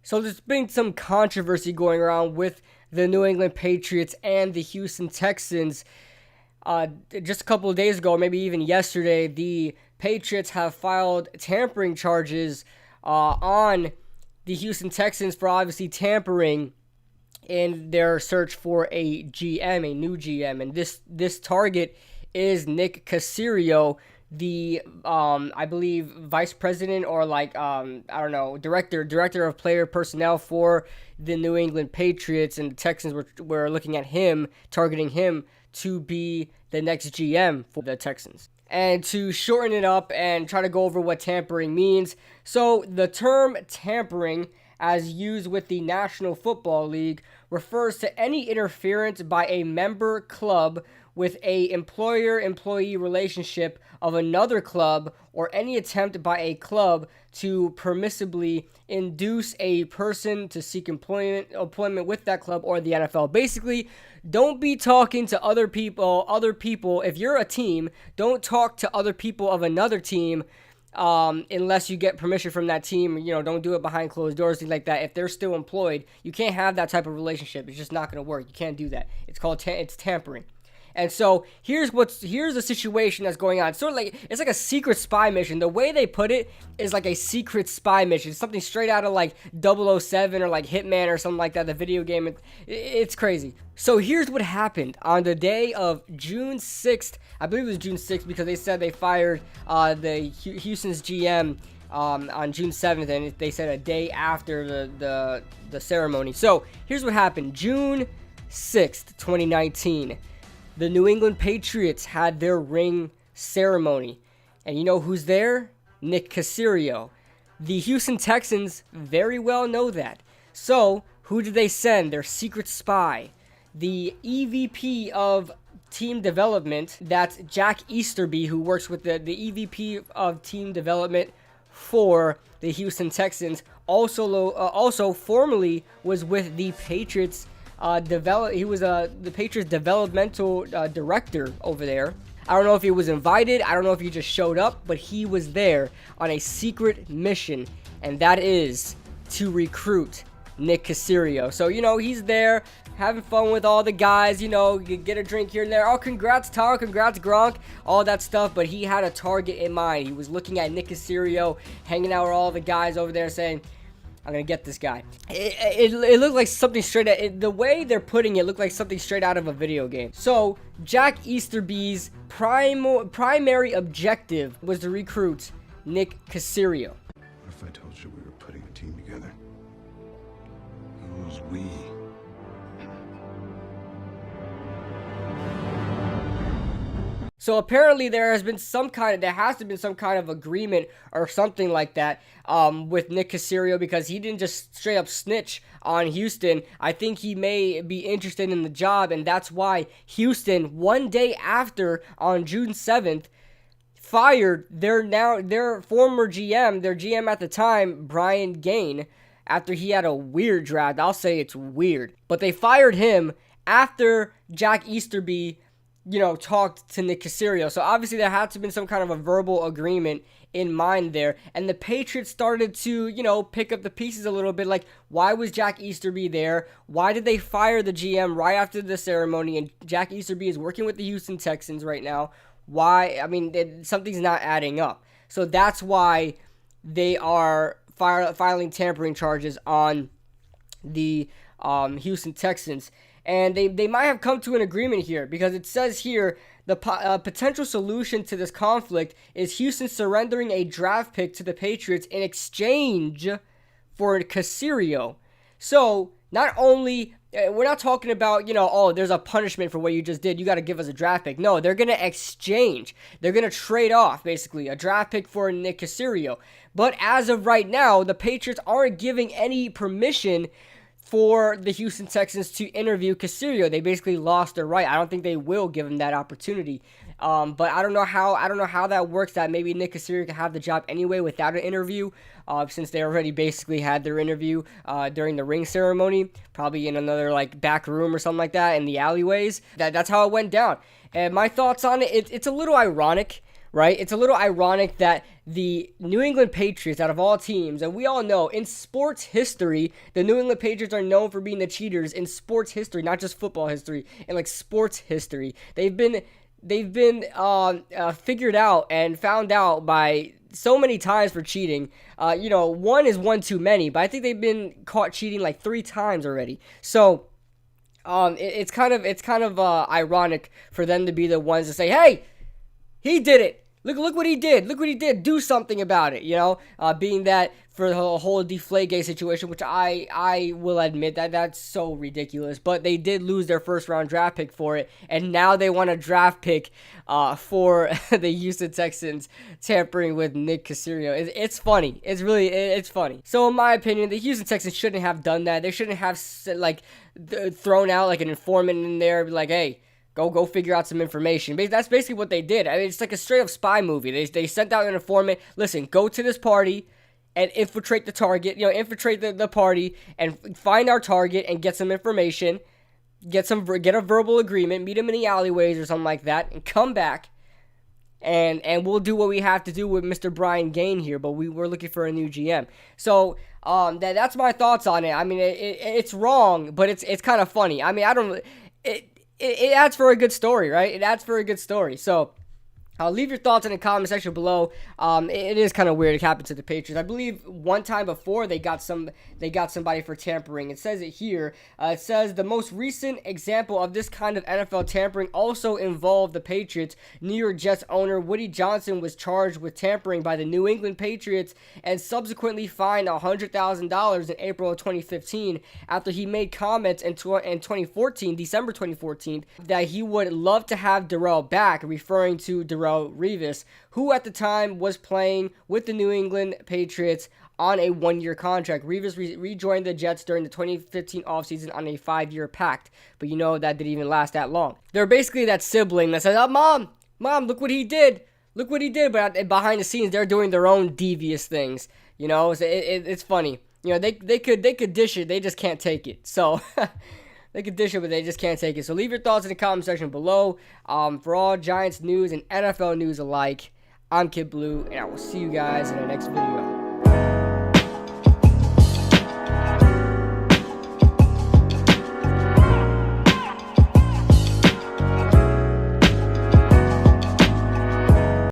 So there's been some controversy going around with the New England Patriots and the Houston Texans. Just a couple of days ago, maybe even yesterday, the Patriots have filed tampering charges on the Houston Texans for obviously tampering in their search for a GM, a new GM. And this target is Nick Caserio, the I believe vice president or I don't know, director of player personnel for the New England Patriots, and the Texans were looking at him, targeting him to be the next GM for the Texans. And to shorten it up and try to go over what tampering means, so the term tampering, as used with the National Football League, refers to any interference by a member club with a employer-employee relationship of another club, or any attempt by a club to permissibly induce a person to seek employment with that club or the NFL. Basically, don't be talking to other people. If you're a team, don't talk to other people of another team unless you get permission from that team. Don't do it behind closed doors, things like that. If they're still employed, you can't have that type of relationship. It's just not going to work. You can't do that. It's called it's tampering. And so here's the situation that's going on. Sort of like, it's like a secret spy mission. The way they put it is like a secret spy mission. Something straight out of like 007 or like Hitman or something like that, the video game. It's crazy. So here's what happened on the day of June 6th. I believe it was June 6th because they said they fired the Houston's GM on June 7th, and they said a day after the ceremony. So here's what happened. June 6th, 2019. The New England Patriots had their ring ceremony. And you know who's there? Nick Caserio. The Houston Texans very well know that. So, who did they send? Their secret spy. The EVP of team development, that's Jack Easterby, who works with the EVP of team development for the Houston Texans. Also formerly was with the Patriots. He was the Patriots developmental director over there. I don't know if he was invited. I don't know if he just showed up, but he was there on a secret mission, and that is to recruit Nick Caserio. So, he's there having fun with all the guys, you get a drink here and there. Oh, congrats, Taro, congrats, Gronk, all that stuff. But he had a target in mind. He was looking at Nick Caserio, hanging out with all the guys over there saying, I'm going to get this guy. It looked like something straight out. The way they're putting it looked like something straight out of a video game. So, Jack Easterby's primary objective was to recruit Nick Caserio. What if I told you we were putting a team together? Who's we? So apparently there has to be some kind of agreement or something like that with Nick Caserio, because he didn't just straight up snitch on Houston. I think he may be interested in the job, and that's why Houston, one day after, on June 7th, fired their former GM, their GM at the time, Brian Gaine, after he had a weird draft. I'll say it's weird. But they fired him after Jack Easterby talked to Nick Caserio. So obviously there had to have been some kind of a verbal agreement in mind there. And the Patriots started to, pick up the pieces a little bit. Like, why was Jack Easterby there? Why did they fire the GM right after the ceremony? And Jack Easterby is working with the Houston Texans right now. Why? I mean, something's not adding up. So that's why they are filing tampering charges on the Houston Texans. And they might have come to an agreement here, because it says here the potential solution to this conflict is Houston surrendering a draft pick to the Patriots in exchange for Caserio. So not only, we're not talking about, there's a punishment for what you just did, you got to give us a draft pick. No, they're going to exchange. They're going to trade off, basically, a draft pick for Nick Caserio. But as of right now, the Patriots aren't giving any permission for the Houston Texans to interview Caserio. They basically lost their right. I don't think they will give him that opportunity. But I don't know how that works, that maybe Nick Caserio could have the job anyway without an interview, since they already basically had their interview during the ring ceremony, probably in another back room or something like that in the alleyways. That's how it went down. And my thoughts on it, it's a little ironic, right? It's a little ironic that the New England Patriots, out of all teams, and we all know in sports history, the New England Patriots are known for being the cheaters in sports history, not just football history, and like sports history. They've been figured out and found out by so many times for cheating. One is one too many, but I think they've been caught cheating like 3 times already. So it's kind of ironic for them to be the ones to say, "Hey, he did it. Look what he did. Look what he did. Do something about it." Being that for the whole Deflategate situation, which I will admit that that's so ridiculous. But they did lose their first round draft pick for it, and now they want a draft pick for the Houston Texans tampering with Nick Caserio. It's funny. It's funny. So in my opinion, the Houston Texans shouldn't have done that. They shouldn't have thrown out like an informant in there, be like, "Hey, Go figure out some information." That's basically what they did. I mean, it's like a straight up spy movie. They sent out an informant. Listen, go to this party and infiltrate the target. Infiltrate the party and find our target and get some information. Get a verbal agreement. Meet him in the alleyways or something like that, and come back. And we'll do what we have to do with Mr. Brian Gain here. But we're looking for a new GM. So that's my thoughts on it. I mean, it's wrong, but it's kind of funny. I mean, I don't. It adds for a good story, right? It adds for a good story. So leave your thoughts in the comment section below. It is kind of weird it happened to the Patriots. I believe one time before they got somebody for tampering. It says it here. It says the most recent example of this kind of NFL tampering also involved the Patriots. New York Jets owner Woody Johnson was charged with tampering by the New England Patriots and subsequently fined $100,000 in April of 2015 after he made comments in 2014, December 2014, that he would love to have Darrell back, referring to Darrell Revis, who at the time was playing with the New England Patriots on a 1-year contract. Revis rejoined the Jets during the 2015 offseason on a 5-year pact, but that didn't even last that long. They're basically that sibling that says, "Oh, mom, look what he did. Look what he did," but behind the scenes, they're doing their own devious things. So it's funny. They could dish it, they just can't take it. So they can dish it, but they just can't take it. So leave your thoughts in the comment section below. For all Giants news and NFL news alike, I'm Kid Blue, and I will see you guys in the next video.